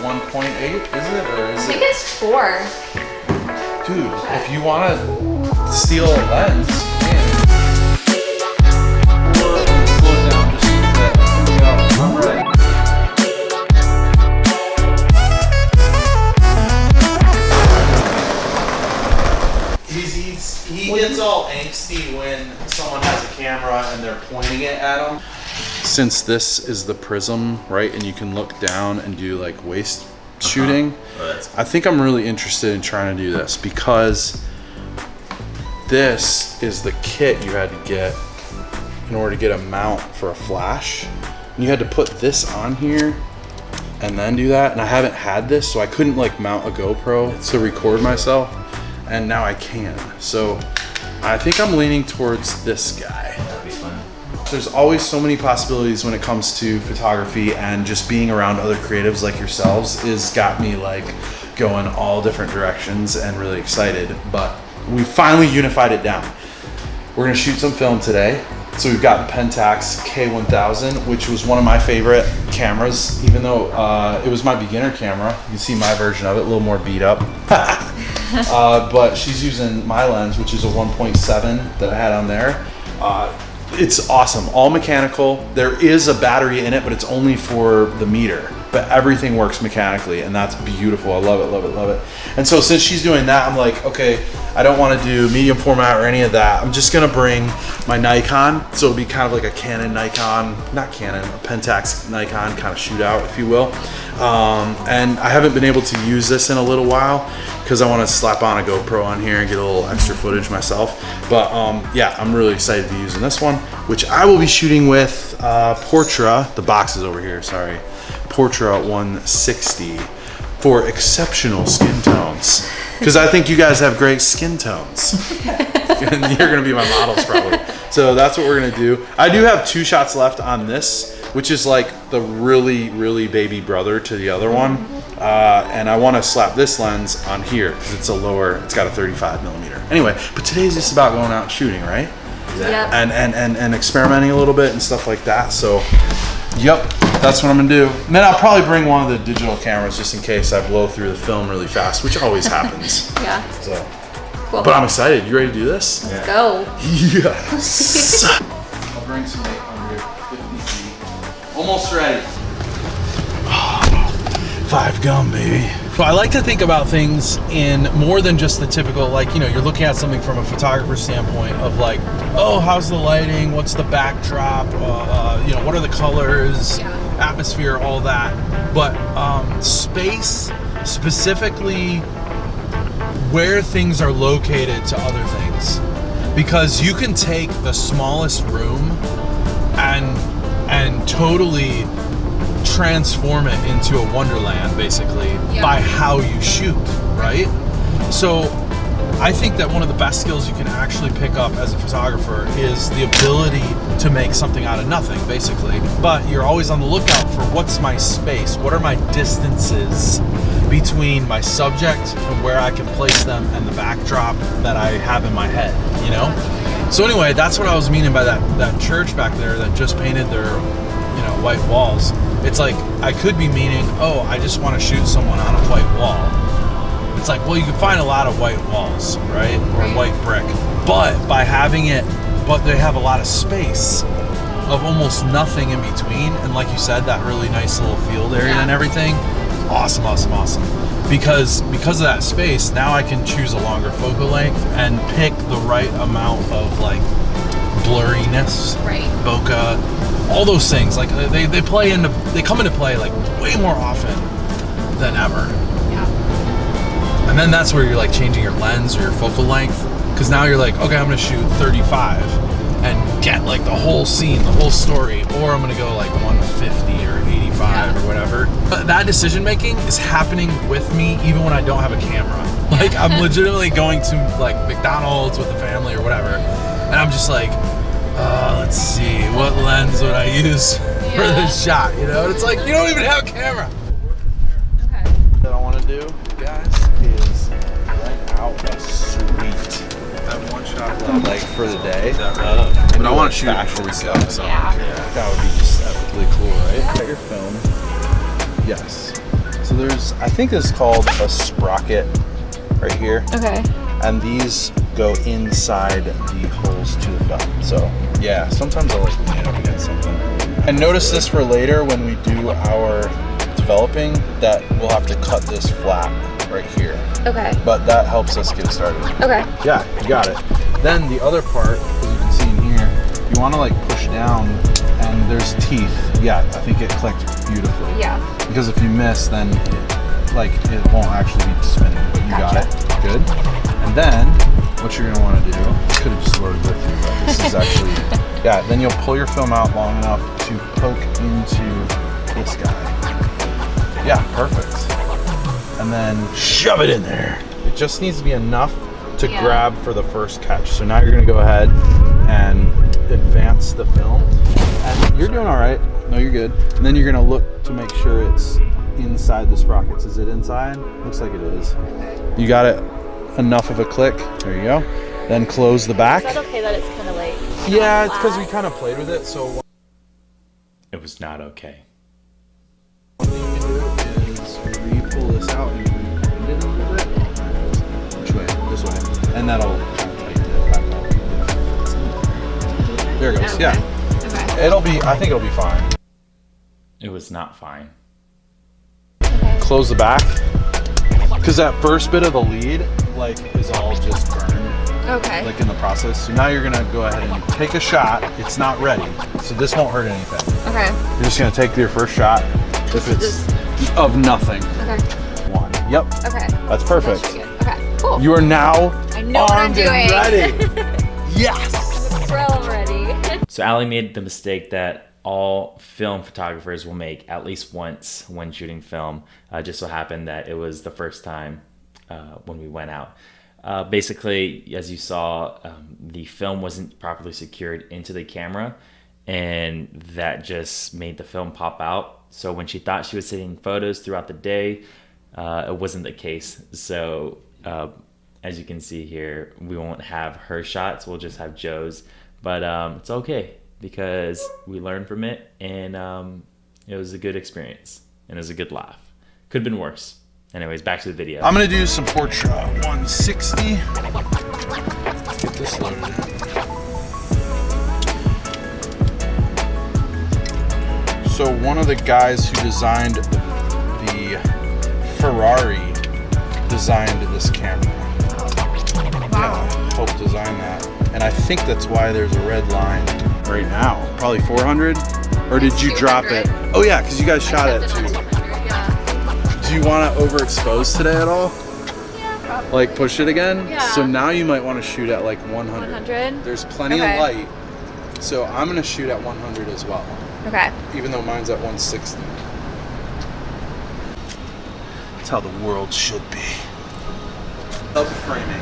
1.8, is it? Or is I think it's 4. Dude, if you want to steal a lens, you can. Slow it down just a bit. Here we go. I'm ready. He gets all angsty when someone has a camera and they're pointing it at him. Since this is the prism, right, and you can look down and do like waist shooting, I think I'm really interested in trying to do this because this is the kit you had to get in order to get a mount for a flash. And you had to put this on here and then do that, and I haven't had this, so I couldn't like mount a GoPro to record myself, and now I can. So I think I'm leaning towards this guy. That'd be fun. There's always so many possibilities when it comes to photography, and just being around other creatives like yourselves is got me like going all different directions and really excited. But we finally unified it down. We're gonna shoot some film today. So we've got the Pentax K1000, which was one of my favorite cameras, even though it was my beginner camera. You can see my version of it, a little more beat up. But she's using my lens, which is a 1.7 that I had on there. It's awesome, all mechanical. There is a battery in it, but it's only for the meter. But everything works mechanically, and that's beautiful. I love it, love it, love it. And so since she's doing that, I'm like, okay, I don't want to do medium format or any of that. I'm just gonna bring my Nikon. So it'll be kind of like a Canon Nikon, not Canon, a Pentax Nikon kind of shootout, if you will. And I haven't been able to use this in a little while because I want to slap on a GoPro on here and get a little extra footage myself. But yeah, I'm really excited to be using this one, which I will be shooting with Portra. The box is over here, sorry. Portra 160 for exceptional skin tones. Because I think you guys have great skin tones. And you're gonna be my models probably. So that's what we're gonna do. I do have 2 shots left on this, which is like the really, really baby brother to the other one. And I wanna slap this lens on here because it's a lower, it's got a 35mm. Anyway, but today's just about going out and shooting, right? Yep. And experimenting a little bit and stuff like that. So, yep. That's what I'm gonna do. And then I'll probably bring one of the digital cameras just in case I blow through the film really fast, which always happens. Yeah. So, cool. but I'm excited. You ready to do this? Let's go. Yes. I'll bring some 850. Almost ready. 5 gum, baby. So I like to think about things in more than just the typical, like, you know, you're looking at something from a photographer standpoint of like, oh, how's the lighting? What's the backdrop? You know, what are the colors? Yeah. Atmosphere, all that. But space, specifically where things are located to other things. Because you can take the smallest room and totally transform it into a wonderland, basically, by how you shoot, right? So I think that one of the best skills you can actually pick up as a photographer is the ability to make something out of nothing, basically. But you're always on the lookout for what's my space, what are my distances between my subject and where I can place them and the backdrop that I have in my head, you know? So anyway, that's what I was meaning by that church back there that just painted their, you know, white walls. It's like, I could be meaning, oh, I just want to shoot someone on a white wall. It's like, well, you can find a lot of white walls, right? Or white brick. But by having it, but they have a lot of space of almost nothing in between. And like you said, that really nice little field area and everything. Awesome, awesome, awesome. Because of that space, now I can choose a longer focal length and pick the right amount of like blurriness, bokeh, all those things. Like they come into play like way more often than ever. And then that's where you're like changing your lens or your focal length, because now you're like, okay, I'm gonna shoot 35 and get like the whole scene, the whole story, or I'm gonna go like 150 or 85 or whatever. But that decision making is happening with me even when I don't have a camera. Like I'm legitimately going to like McDonald's with the family or whatever, and I'm just like, let's see, what lens would I use for this shot? You know, and it's like you don't even have a camera. Okay. What I want to do, guys, is rent out a suite. I have 1 shot left, like for the day. But I want to shoot it before we go. So that would be just epically cool, right? Got your film. Yes. So there's, I think this is called a sprocket right here. Okay. And these go inside the holes to the film. So yeah, sometimes I like lean it up against something. And notice this for later when we do our developing, that we'll have to cut this flat right here. Okay. But that helps us get started. Okay. Yeah, you got it. Then the other part, as you can see in here, you want to like push down and there's teeth. Yeah, I think it clicked beautifully. Yeah. Because if you miss, then it won't actually be spinning. But you got it. Good. And then what you're gonna want to do, I could have just loaded with you, but this is actually, yeah, then you'll pull your film out long enough to poke into this guy. Yeah, perfect. And then shove it in there. It just needs to be enough to grab for the first catch. So now you're gonna go ahead and advance the film. And you're doing all right. No, you're good. And then you're gonna look to make sure it's inside the sprockets. Is it inside? Looks like it is. You got it enough of a click. There you go. Then close the back. Is that okay that it's kind of like... Yeah, it's because we kind of played with it, so... It was not okay. What you can do is re-pull this out and bend it a little bit. Which way? This way. And that'll kind of tighten it back up. There it goes. Okay. Yeah. Okay. It'll be, I think it'll be fine. It was not fine. Okay. Close the back. Because that first bit of the lead, is all just burned. Okay. In the process. So now you're gonna go ahead and take a shot. It's not ready, so this won't hurt anything. Okay. You're just gonna take your first shot if it's of nothing. Okay. One. Yep. Okay. That's perfect. That's good. Okay. Cool. You are now I know what I'm armed doing. and ready. Yes. I'm pro already. So Ally made the mistake that all film photographers will make at least once when shooting film. Just so happened that it was the first time when we went out. Basically, as you saw, the film wasn't properly secured into the camera, and that just made the film pop out. So when she thought she was taking photos throughout the day, it wasn't the case. So as you can see here, we won't have her shots, we'll just have Joe's. But it's okay, because we learned from it, and it was a good experience, and it was a good laugh. Could have been worse. Anyways, back to the video. I'm gonna do some portrait 160. Get this loaded in. So one of the guys who designed the Ferrari designed this camera. Wow. Yeah, helped design that. And I think that's why there's a red line right now. Probably 400? Or did you drop it? Oh yeah, because you guys shot it too. Do you want to overexpose today at all? Yeah, probably. Push it again? Yeah. So now you might want to shoot at 100. 100? There's plenty of light. So I'm going to shoot at 100 as well. Okay. Even though mine's at 160. That's how the world should be. Subframing.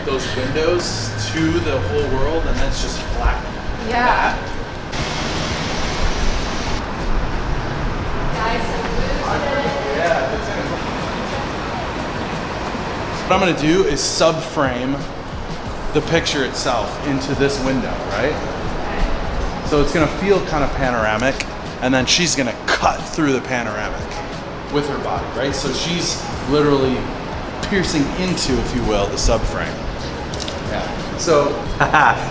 Those windows to the whole world, and that's just flat. Yeah. That. What I'm going to do is subframe the picture itself into this window, right? So it's going to feel kind of panoramic, and then she's going to cut through the panoramic with her body, right? So she's literally piercing into, if you will, the subframe. Yeah. So,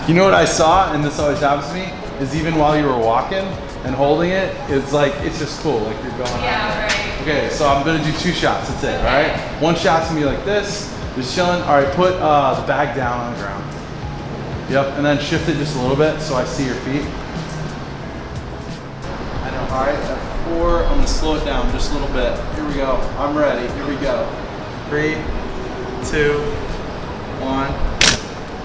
you know what I saw, and this always happens to me, is even while you were walking and holding it, it's just cool, you're going Yeah, right. Okay, so I'm gonna do 2 shots, that's it, all right? One shot's gonna be like this, just chilling. All right, put the bag down on the ground. Yep, and then shift it just a little bit so I see your feet. I know, all right, at 4, I'm gonna slow it down just a little bit. Here we go, I'm ready, here we go. 3, 2, 1,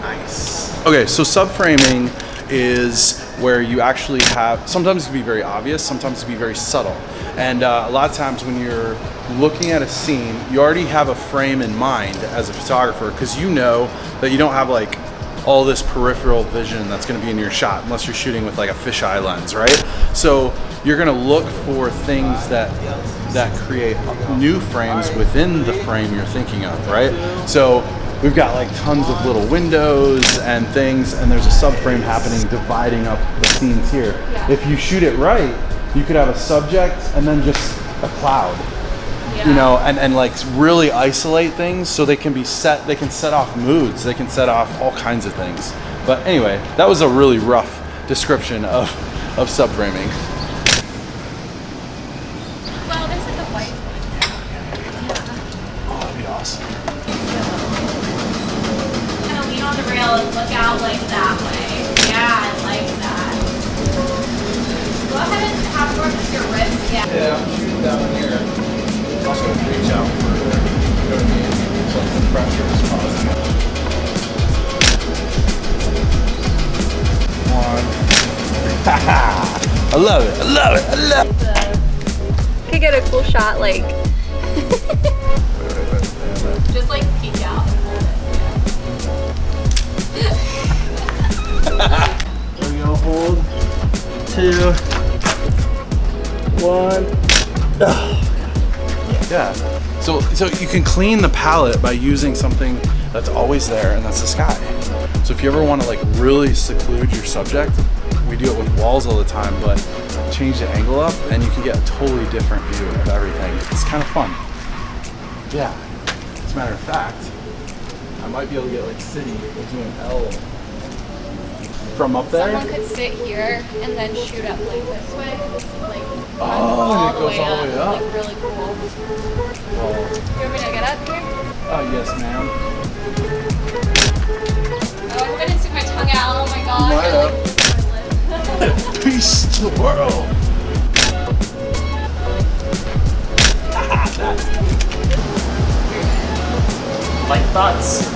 nice. Okay, so subframing is where you actually have, sometimes it can be very obvious, sometimes it can be very subtle. And a lot of times when you're looking at a scene, you already have a frame in mind as a photographer, because you know that you don't have all this peripheral vision that's going to be in your shot unless you're shooting with a fisheye lens, right? So you're going to look for things that create new frames within the frame you're thinking of, right? So we've got tons of little windows and things, and there's a subframe happening dividing up the scenes here. If you shoot it right, you could have a subject and then just a cloud. Yeah. You know, and like really isolate things so they can be set, they can set off moods, they can set off all kinds of things. But anyway, that was a really rough description of subframing. Well, there's like a white one. Oh, that'd be awesome. Kind of lean on the rail and look out like that way. Yeah, I like that. Go ahead and have more of your wrist. Yeah. Yeah, I'm shooting down here. Also reach out further. You know what I mean? So the pressure is positive. One. I love it. I love it. I love it. Could get a cool shot, like. Just like peek out and hold it. We're gonna hold 2, 1. Oh. Yeah. So you can clean the palette by using something that's always there, and that's the sky. So if you ever want to like really seclude your subject, we do it with walls all the time, but change the angle up and you can get a totally different view of everything. It's kind of fun. Yeah. As a matter of fact, I might be able to get like city doing L from up there. Someone could sit here and then shoot up like this way. Like Oh, and it goes all the way up. Like really cool. Well, You want me to get up here? oh yes, ma'am. Oh, I hope I didn't stick my tongue out. Oh my gosh. Might I like Peace to the world. Like thoughts.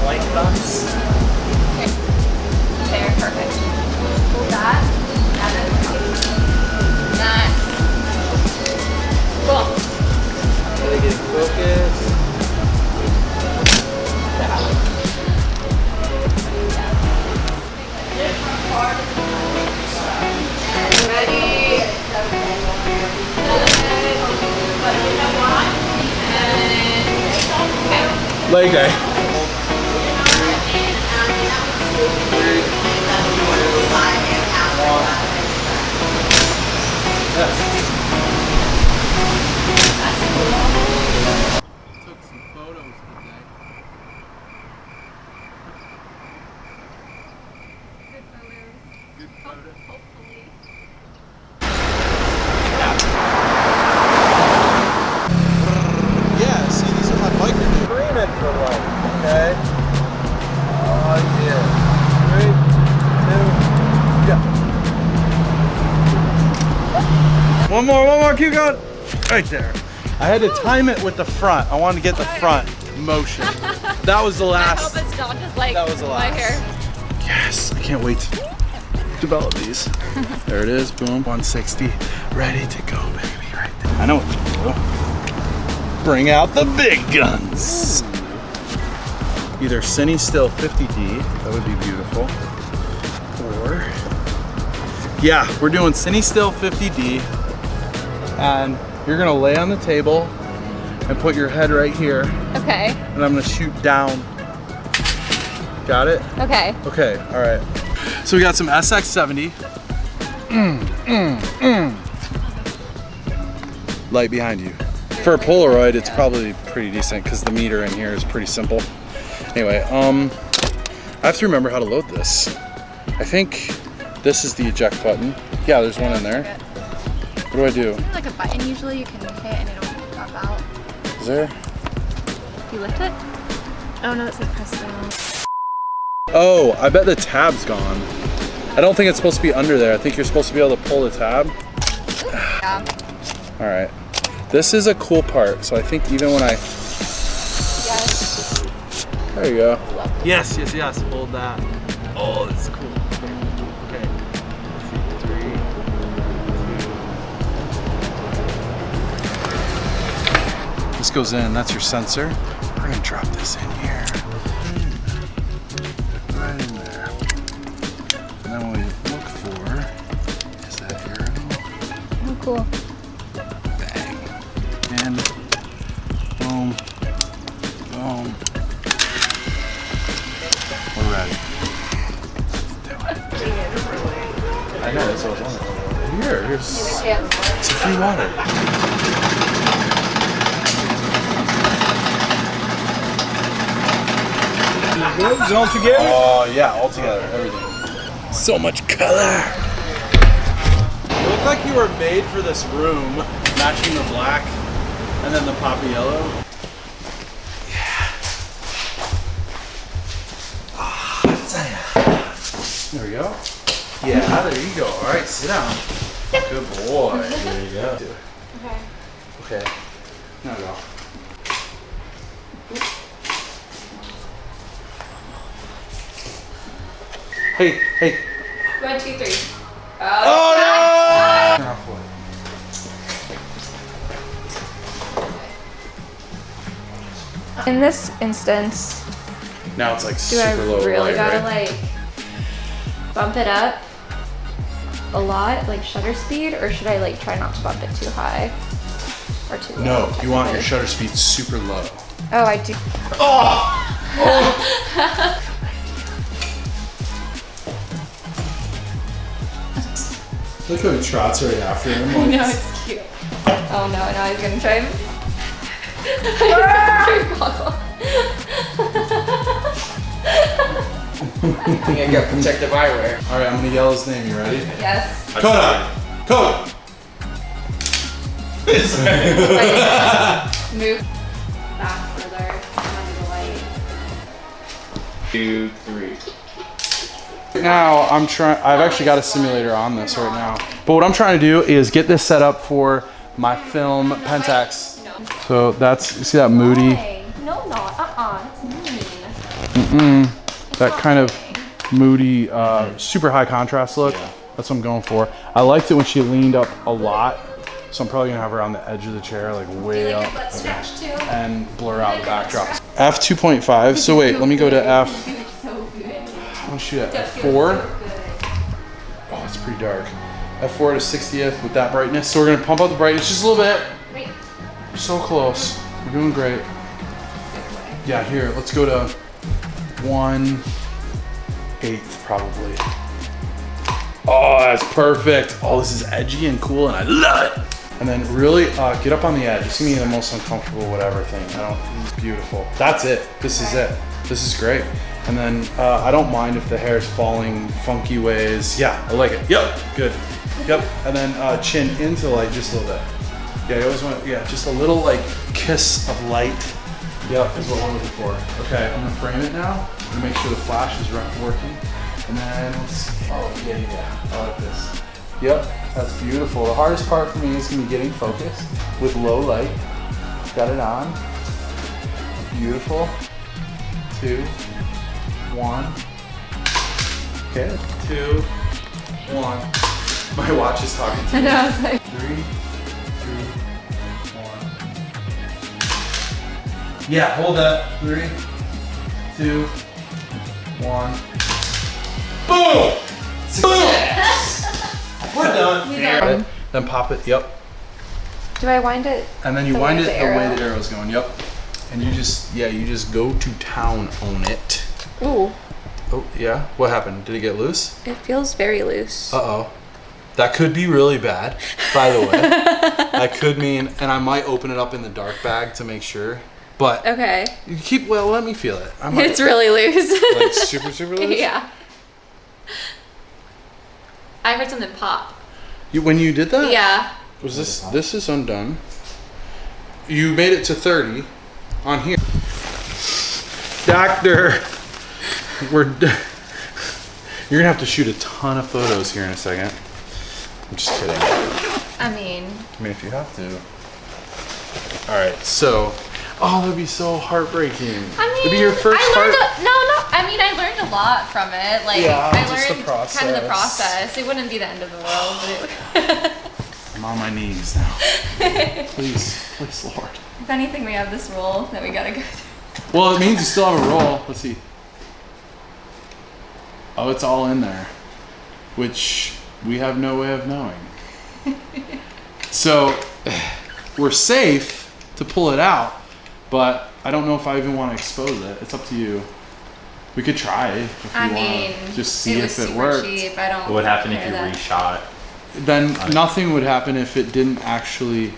Like thoughts. Okay. There, perfect. Hold that. That is nice. Cool. Gotta get focused. Ready? Leg day. Took some photos today. Good photos. Hopefully. Yeah, see, these are my biker agreement for life. Okay. Oh yeah. 3, 2, go. One more, keep going. Right there. I had to time it with the front. I wanted to get the front motion. That was the I last. hope it's not just like That was the my last. hair. Yes, I can't wait to develop these. There it is, boom, 160, ready to go, baby, right there. I know what to do. Bring out the big guns. Either Cine Still 50D, that would be beautiful, or, yeah, we're doing Cine Still 50D, and you're gonna lay on the table and put your head right here, Okay. and I'm gonna shoot down. Got it? Okay. Okay, all right. So we got some SX70. Light behind you. For a Polaroid, it's probably pretty decent because the meter in here is pretty simple. Anyway, I have to remember how to load this. I think this is the eject button. Yeah, there's one in there. What do I do? There's like a button usually you can hit and it'll drop out. Is there? You lift it? Oh no, it says press down. Oh, I bet the tab's gone. I don't think it's supposed to be under there. I think you're supposed to be able to pull the tab. Yeah. All right. This is a cool part. So I think even when I, Yes. there you go. Yes. Hold that. Oh, this is cool. Okay. Let's see. 3, 2. This goes in. That's your sensor. We're gonna drop this in here. Right in there. And then what we look for is that arrow. Oh, cool. Bang. And boom. Boom. We're ready. Let's do it. I know, that's what I was wondering. Here's some free water. Good? Is it all together? Oh yeah, all together, everything. So much color. You look like you were made for this room, matching the black and then the poppy yellow. Yeah. There we go. Yeah, there you go. All right, sit down. Good boy. There you go. Okay. Okay. Now go. Hey. 1, 2, 3. Oh no! In this instance, Now it's like do super I low really light, gotta right? like bump it up a lot, like shutter speed, or should I like try not to bump it too high or too low? No, you want your technically? shutter speed super low. Oh, I do. Look how he trots right after him. I know, it's cute. Oh no, now he's gonna try. I think I got protective eyewear. All right, I'm gonna yell his name. You ready? Yes. Coda! Coda! Move back further under the light. 2, 3. Now I've actually got a simulator on this right now. But what I'm trying to do is get this set up for my film Pentax. No. So that's, you see that moody, Hey, no, not. It's mean. that kind of moody, super high contrast look. That's what I'm going for. I liked it when she leaned up a lot. So I'm probably gonna have her on the edge of the chair, like way up, Butt stretch too. and blur out the backdrop. F2.5, so wait, let me go to F, So good. I wanna shoot at F4. Oh, it's pretty dark. F4 to 60th with that brightness. So we're gonna pump up the brightness just a little bit. Wait. We're so close. We're doing great. Yeah, here, let's go to 1/8 probably. Oh, that's perfect. Oh, this is edgy and cool and I love it. And then really get up on the edge. It's gonna be the most uncomfortable whatever thing. It's beautiful. That's it. This is it. This is great. And then I don't mind if the hair is falling funky ways. Yeah, I like it. Yep, good. Yep, and then chin into light just a little bit. Yeah, you always want, just a little like kiss of light. Yep, is what we're looking for. Okay, I'm gonna frame it now. I'm gonna make sure the flash is working. And then let's see. Oh, yeah. I like this. Yep, that's beautiful. The hardest part for me is gonna be getting focused with low light. Got it on. Beautiful. 2, 1. Okay, 2, 1. My watch is talking to me. I know, it's like 3, 2, 1. Yeah, hold that. 3, 2, 1. Boom! Boom! We're done. He's done. Then pop it. Yep. Do I wind it? And then you The way wind it the the way arrow. the arrow's going. Yep. And you just go to town on it. Ooh, Oh yeah. What happened? Did it get loose? it feels very loose. Uh-oh. That could be really bad, by the way. That could mean, and I might open it up in the dark bag to make sure. But Okay. you let me feel it. I might, It's really loose. like super, super loose? Yeah. I heard something pop. When you did that? Yeah. Was this is undone. You made it to 30 on here. Doctor, you're gonna have to shoot a ton of photos here in a second. I'm just kidding. I mean, If you have to. All right, so, that'd be so heartbreaking. It'd be your first I heart. learned I learned a lot from it. Like, Yeah, I just the learned kind of the process. process. It wouldn't be the end of the world, but I'm on my knees now. Please, Lord. if anything, we have this rule that we gotta go through. Well, it means you still have a roll. Let's see. Oh, it's all in there, which we have no way of knowing. So, we're safe to pull it out, but I don't know if I even want to expose it. It's up to you. We could try if you want to just see it was if it super worked. cheap. I don't What would happen if care you that. reshot? Then nothing would happen if it didn't actually.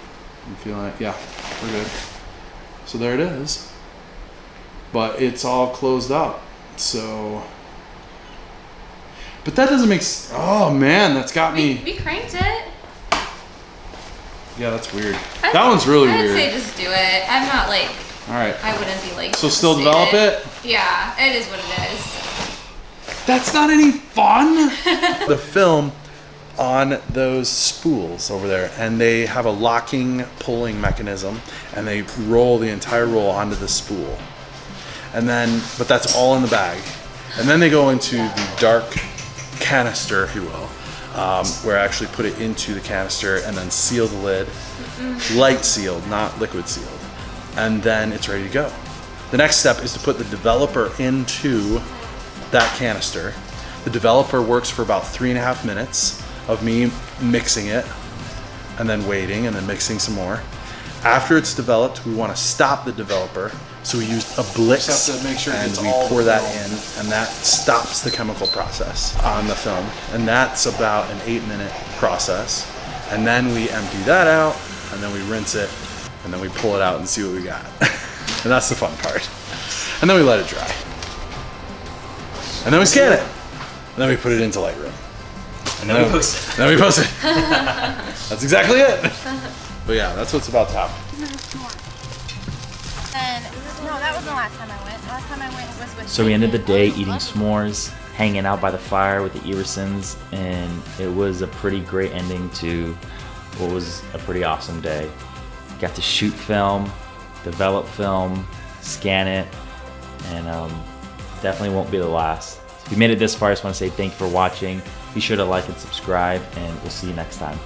I'm feeling it. Yeah, we're good. So there it is. But it's all closed up. So, but that doesn't make. Oh man, that's got me. We cranked it. Yeah, that's weird. That one's really I'd weird. say just do it. I'm not like. All right. I wouldn't be like. So still develop it? Yeah, it is what it is. That's not any fun. The film on those spools over there, and they have a locking pulling mechanism, and they roll the entire roll onto the spool, and then but that's all in the bag, and then they go into the dark canister, if you will, where I actually put it into the canister and then seal the lid, light sealed, not liquid sealed, and then it's ready to go. The next step is to put the developer into that canister. The developer works for about 3.5 minutes of me mixing it and then waiting and then mixing some more. After it's developed, we want to stop the developer, so we use a Blix Just have to make sure and it's we all pour that film. in, and that stops the chemical process on the film, and that's about an 8-minute process. And then we empty that out, and then we rinse it, and then we pull it out and see what we got. And that's the fun part. And then we let it dry. And then we scan it. And then we put it into Lightroom. And then we post it. Then we post it. That's exactly it. But yeah, that's what's about to happen. And no, that wasn't the last time I went. Last time I went was with. So we ended the day eating s'mores, hanging out by the fire with the Eversons, and it was a pretty great ending to what was a pretty awesome day. Got to shoot film, develop film, scan it, and definitely won't be the last. If you made it this far, I just want to say thank you for watching. Be sure to like and subscribe, and we'll see you next time.